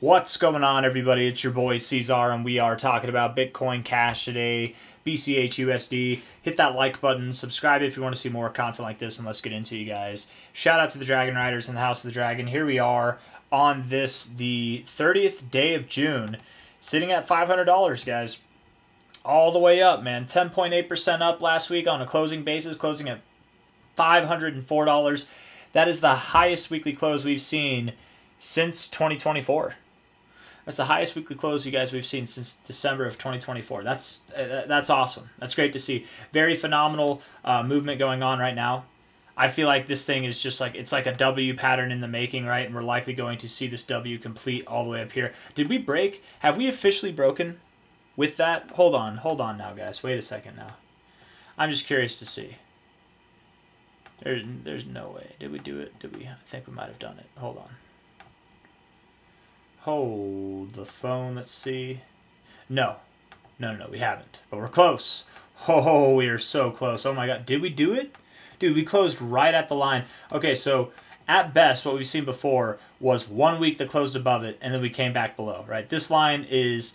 What's going on, everybody? It's your boy C-Zar, and we are talking about Bitcoin Cash today, BCH USD. Hit that like button, subscribe if you want to see more content like this, and let's get into you guys. Shout out to the Dragon Riders in the House of the Dragon. Here we are on this, the 30th day of June, sitting at $500, guys. All the way up, man. 10.8% up last week on a closing basis, closing at $504. That is the highest weekly close we've seen since 2024. That's the highest weekly close, you guys, we've seen since December of 2024. That's awesome. That's great to see. Very phenomenal movement going on right now. I feel like this thing is just like, it's like a W pattern in the making, right? And we're likely going to see this W complete all the way up here. Did we break? Have we officially broken with that? Hold on now, guys. Wait a second now. I'm just curious to see. There's no way. Did we do it? Did we? I think we might have done it. Hold on. Hold the phone. Let's see. No, we haven't. But we're close. Oh, we are so close. Oh my God. Did we do it? Dude, we closed right at the line. Okay, so at best, what we've seen before was 1 week that closed above it, and then we came back below, right? This line is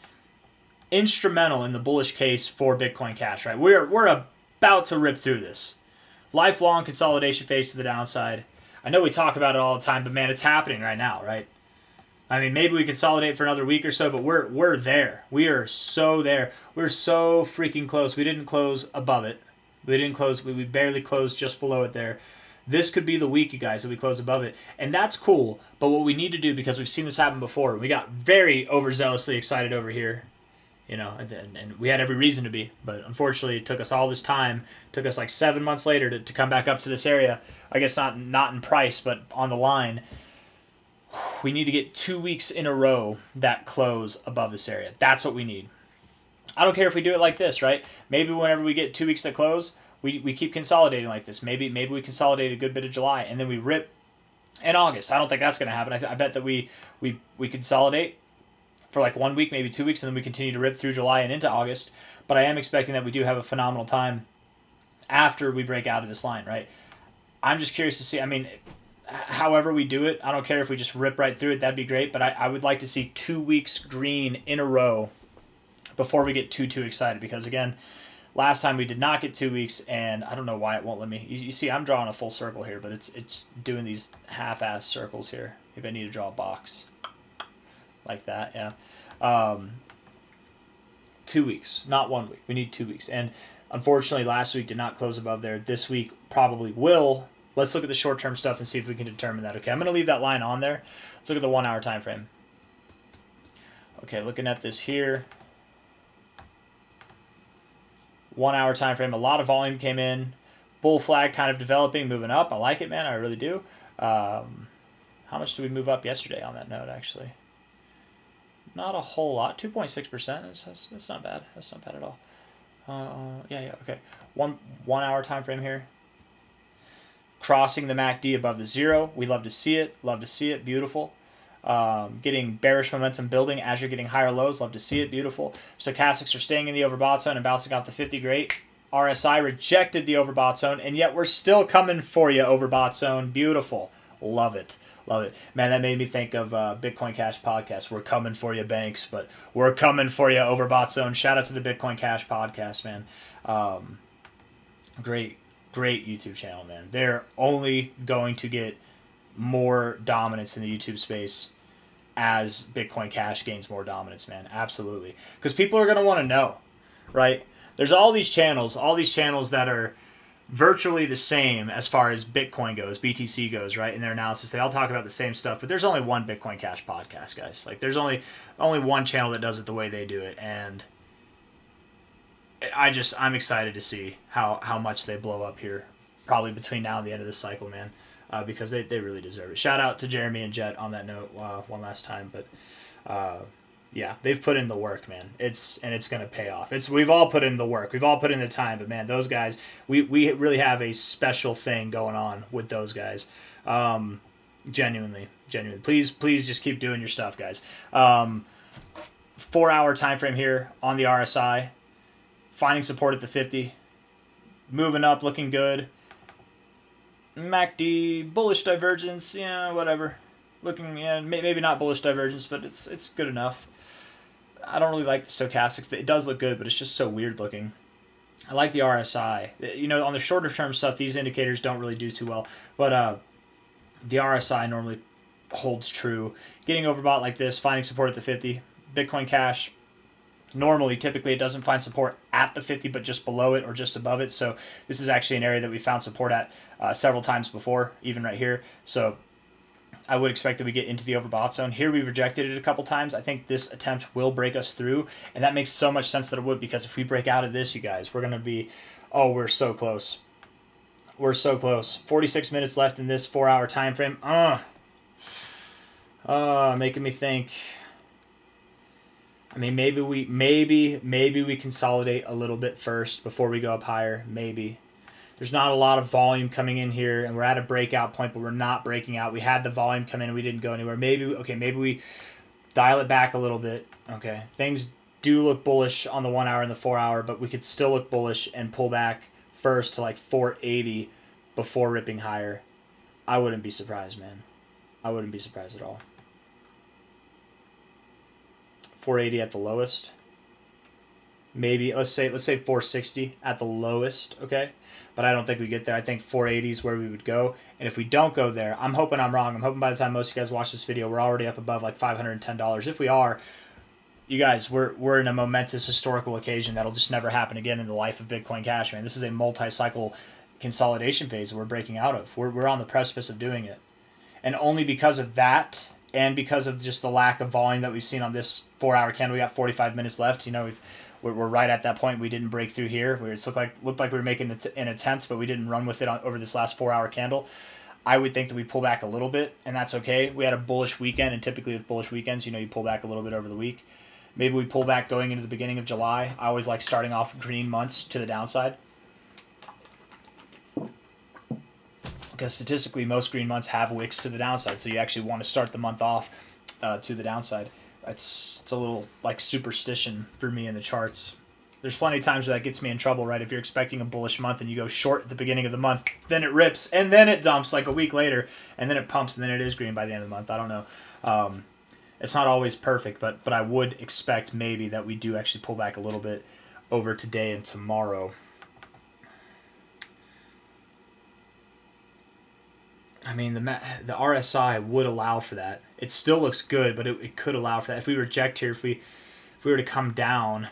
instrumental in the bullish case for Bitcoin Cash, right? We're about to rip through this. Lifelong consolidation phase to the downside. I know we talk about it all the time, but man, it's happening right now, right? I mean, maybe we consolidate for another week or so, but we're there. We are so there. We're so freaking close. We didn't close above it. We didn't close. We barely closed just below it there. This could be the week, you guys, that we close above it. And that's cool, but what we need to do, because we've seen this happen before, we got very overzealously excited over here. You know, and we had every reason to be, but unfortunately it took us all this time. It took us like 7 months later to come back up to this area. I guess not in price, but on the line. We need to get 2 weeks in a row that close above this area. That's what we need. I don't care if we do it like this, right? Maybe whenever we get 2 weeks that close, we keep consolidating like this. Maybe we consolidate a good bit of July, and then we rip in August. I don't think that's going to happen. I bet that we consolidate for like 1 week, maybe 2 weeks, and then we continue to rip through July and into August. But I am expecting that we do have a phenomenal time after we break out of this line, right? I'm just curious to see. I mean, however we do it, I don't care if we just rip right through it. That'd be great. But I would like to see 2 weeks green in a row before we get too excited. Because, again, last time we did not get 2 weeks, and I don't know why it won't let me. You see, I'm drawing a full circle here, but it's doing these half-ass circles here. Maybe I need to draw a box. Like that, yeah. 2 weeks, not 1 week. We need 2 weeks. And unfortunately, last week did not close above there. This week probably will. Let's look at the short-term stuff and see if we can determine that. Okay, I'm going to leave that line on there. Let's look at the 1 hour time frame. Okay, looking at this here. 1 hour time frame. A lot of volume came in. Bull flag kind of developing, moving up. I like it, man. I really do. How much did we move up yesterday on that note, actually? Not a whole lot. 2.6%. That's not bad. That's not bad at all. Yeah. Okay. One hour time frame here. Crossing the MACD above the 0. We love to see it. Love to see it. Beautiful. Getting bearish momentum building as you're getting higher lows. Love to see it. Beautiful. Stochastics are staying in the overbought zone and bouncing off the 50. Great. RSI rejected the overbought zone, and yet we're still coming for you, overbought zone. Beautiful. Love it. Love it. Man, that made me think of Bitcoin Cash podcast. We're coming for you, banks, but we're coming for you, overbought zone. Shout out to the Bitcoin Cash podcast, man. Great YouTube channel, man. They're only going to get more dominance in the YouTube space as Bitcoin Cash gains more dominance, man. Absolutely. Because people are going to want to know, right? There's all these channels that are virtually the same as far as Bitcoin goes, BTC goes, right? In their analysis, they all talk about the same stuff, but there's only one Bitcoin Cash podcast, guys. Like, there's only one channel that does it the way they do it, and I'm excited to see how much they blow up here, probably between now and the end of this cycle, man, because they really deserve it. Shout out to Jeremy and Jet on that note one last time, but yeah, they've put in the work, man. It's going to pay off. We've all put in the work. We've all put in the time, but man, those guys, we really have a special thing going on with those guys. Genuinely. Please just keep doing your stuff, guys. 4 hour time frame here on the RSI, finding support at the 50, moving up, looking good. MACD bullish divergence, yeah, whatever. looking, yeah, maybe not bullish divergence, but it's good enough. I don't really like the stochastics. It does look good, but it's just so weird looking. I like the RSI. You know, on the shorter term stuff, these indicators don't really do too well, but the RSI normally holds true. Getting overbought like this, finding support at the 50. Bitcoin Cash, normally, typically, it doesn't find support at the 50, but just below it or just above it. So this is actually an area that we found support at several times before, even right here. So I would expect that we get into the overbought zone. Here we've rejected it a couple times. I think this attempt will break us through, and that makes so much sense that it would, because if we break out of this, you guys, we're going to be, oh, we're so close. We're so close. 46 minutes left in this 4-hour time frame. Making me think. I mean, maybe we consolidate a little bit first before we go up higher. Maybe. There's not a lot of volume coming in here, and we're at a breakout point, but we're not breaking out. We had the volume come in, and we didn't go anywhere. Maybe we dial it back a little bit. Okay, things do look bullish on the 1 hour and the 4 hour, but we could still look bullish and pull back first to like 480 before ripping higher. I wouldn't be surprised, man. I wouldn't be surprised at all. 480 at the lowest. Maybe let's say 460 at the lowest, okay? But I don't think we get there. I think 480 is where we would go. And if we don't go there, I'm hoping I'm wrong. I'm hoping by the time most of you guys watch this video, we're already up above like $510. If we are, you guys, we're in a momentous historical occasion that'll just never happen again in the life of Bitcoin Cash, man. This is a multi-cycle consolidation phase that we're breaking out of. We're on the precipice of doing it. And only because of that, and because of just the lack of volume that we've seen on this 4-hour candle, we got 45 minutes left. You know, we're right at that point. We didn't break through here. It looked like we were making an attempt, but we didn't run with it over this last 4-hour candle. I would think that we pull back a little bit, and that's okay. We had a bullish weekend, and typically with bullish weekends, you know, you pull back a little bit over the week. Maybe we pull back going into the beginning of July. I always like starting off green months to the downside, because statistically most green months have wicks to the downside, so you actually want to start the month off to the downside. It's a little like superstition for me in the charts. There's plenty of times where that gets me in trouble, right? If you're expecting a bullish month and you go short at the beginning of the month, then it rips, and then it dumps like a week later, and then it pumps, and then it is green by the end of the month. I don't know. It's not always perfect, but I would expect maybe that we do actually pull back a little bit over today and tomorrow. I mean, the RSI would allow for that. It still looks good, but it could allow for that. If we reject here, if we were to come down,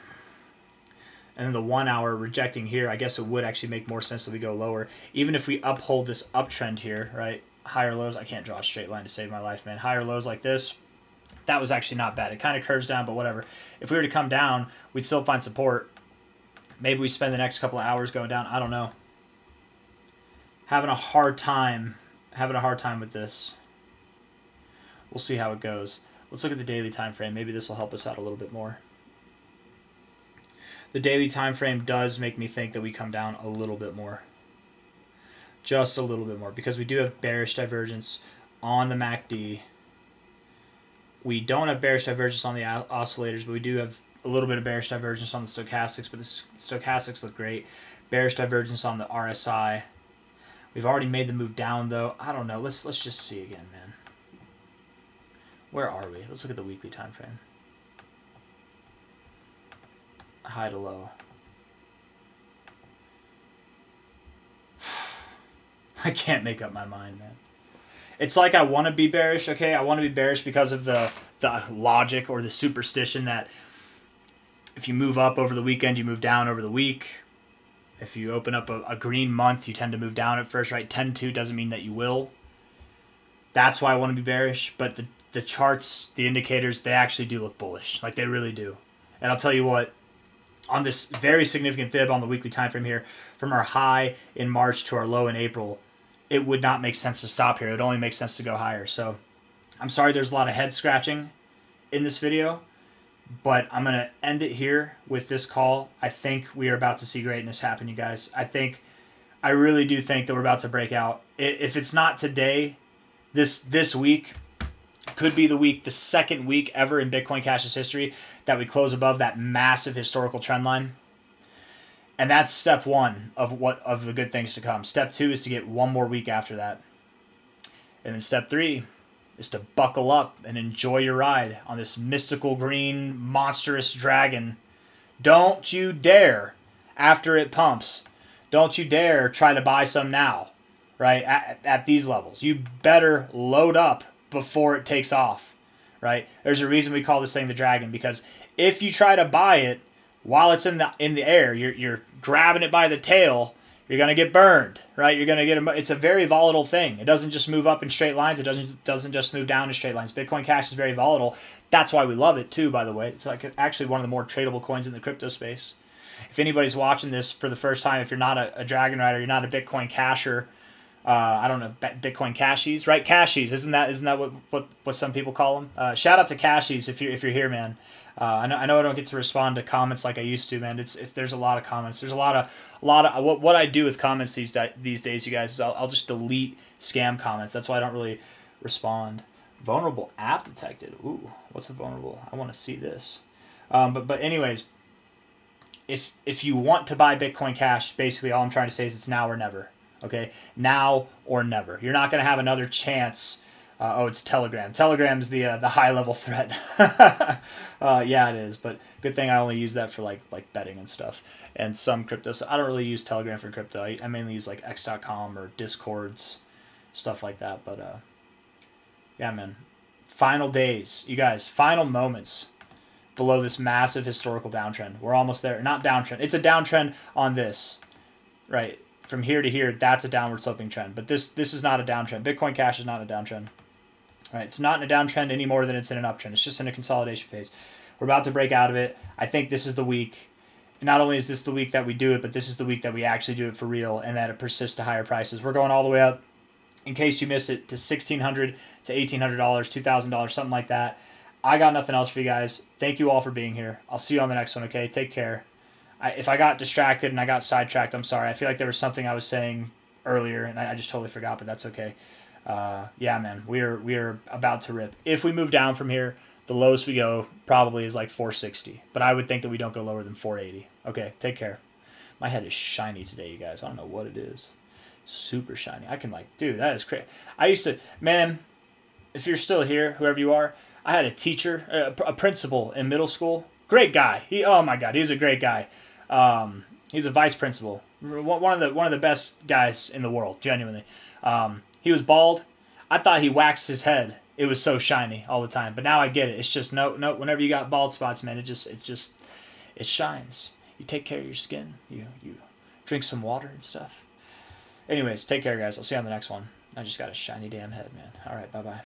and then the 1 hour rejecting here, I guess it would actually make more sense that we go lower. Even if we uphold this uptrend here, right? Higher lows. I can't draw a straight line to save my life, man. Higher lows like this, that was actually not bad. It kind of curves down, but whatever. If we were to come down, we'd still find support. Maybe we spend the next couple of hours going down. I don't know. Having a hard time with this. We'll see how it goes. Let's look at the daily time frame. Maybe this will help us out a little bit more. The daily time frame does make me think that we come down a little bit more. Just a little bit more, because we do have bearish divergence on the MACD. We don't have bearish divergence on the oscillators, but we do have a little bit of bearish divergence on the stochastics, but the stochastics look great. Bearish divergence on the RSI. We've already made the move down, though. I don't know. Let's just see again, man. Where are we? Let's look at the weekly time frame. High to low. I can't make up my mind, man. It's like I want to be bearish, okay? I want to be bearish because of the logic or the superstition that if you move up over the weekend, you move down over the week. If you open up a green month, you tend to move down at first, right? Tend to doesn't mean that you will. That's why I want to be bearish. But the charts, the indicators, they actually do look bullish. Like, they really do. And I'll tell you what, on this very significant fib on the weekly time frame here, from our high in March to our low in April, it would not make sense to stop here. It would only make sense to go higher. So I'm sorry there's a lot of head scratching in this video, but I'm going to end it here with this call. I think we are about to see greatness happen, you guys. I really do think that we're about to break out. If it's not today, this week could be the second week ever in Bitcoin Cash's history that we close above that massive historical trend line. And that's step one of the good things to come. Step two is to get one more week after that. And then step three is to buckle up and enjoy your ride on this mystical green monstrous dragon. Don't you dare, after it pumps, don't you dare try to buy some now, right? At these levels. You better load up before it takes off, right? There's a reason we call this thing the dragon, because if you try to buy it while it's in the air, you're grabbing it by the tail, you're gonna get burned, right? You're gonna get it's a very volatile thing. It doesn't just move up in straight lines. It doesn't just move down in straight lines. Bitcoin Cash is very volatile. That's why we love it too. By the way, it's like actually one of the more tradable coins in the crypto space. If anybody's watching this for the first time, if you're not a Dragon Rider, you're not a Bitcoin Casher. I don't know, Bitcoin Cashies, right? Cashies, isn't that what some people call them? Shout out to Cashies if you're here, man. I know I don't get to respond to comments like I used to, man. It's there's a lot of comments. There's a lot of what I do with comments these days, you guys, is I'll just delete scam comments. That's why I don't really respond. Vulnerable app detected. Ooh, what's the vulnerable? I want to see this. But anyways, if you want to buy Bitcoin Cash, basically all I'm trying to say is it's now or never. Okay, now or never. You're not going to have another chance. It's Telegram. Telegram's the high level threat. Yeah, it is. But good thing I only use that for like betting and stuff and some crypto. So I don't really use Telegram for crypto. I mainly use like X.com or Discords, stuff like that. But yeah, man. Final days, you guys. Final moments below this massive historical downtrend. We're almost there. Not downtrend. It's a downtrend on this, right? From here to here, that's a downward sloping trend. But this is not a downtrend. Bitcoin Cash is not a downtrend. Right? It's not in a downtrend any more than it's in an uptrend. It's just in a consolidation phase. We're about to break out of it. I think this is the week. Not only is this the week that we do it, but this is the week that we actually do it for real and that it persists to higher prices. We're going all the way up, in case you missed it, to $1,600 to $1,800, $2,000, something like that. I got nothing else for you guys. Thank you all for being here. I'll see you on the next one, okay? Take care. If I got distracted and I got sidetracked, I'm sorry. I feel like there was something I was saying earlier and I just totally forgot, but that's okay. Yeah, man, we're about to rip. If we move down from here, the lowest we go probably is like 460, but I would think that we don't go lower than 480. Okay, take care. My head is shiny today, you guys. I don't know what it is. Super shiny. I can dude, that is crazy. I used to, man, if you're still here, whoever you are, I had a teacher, a principal in middle school. Great guy. Oh my God, he's a great guy. He's a vice principal. One of the best guys in the world, genuinely. He was bald. I thought he waxed his head. It was so shiny all the time. But now I get it. It's just no. Whenever you got bald spots, man, it shines. You take care of your skin. You drink some water and stuff. Anyways, take care, guys. I'll see you on the next one. I just got a shiny damn head, man. All right, bye bye.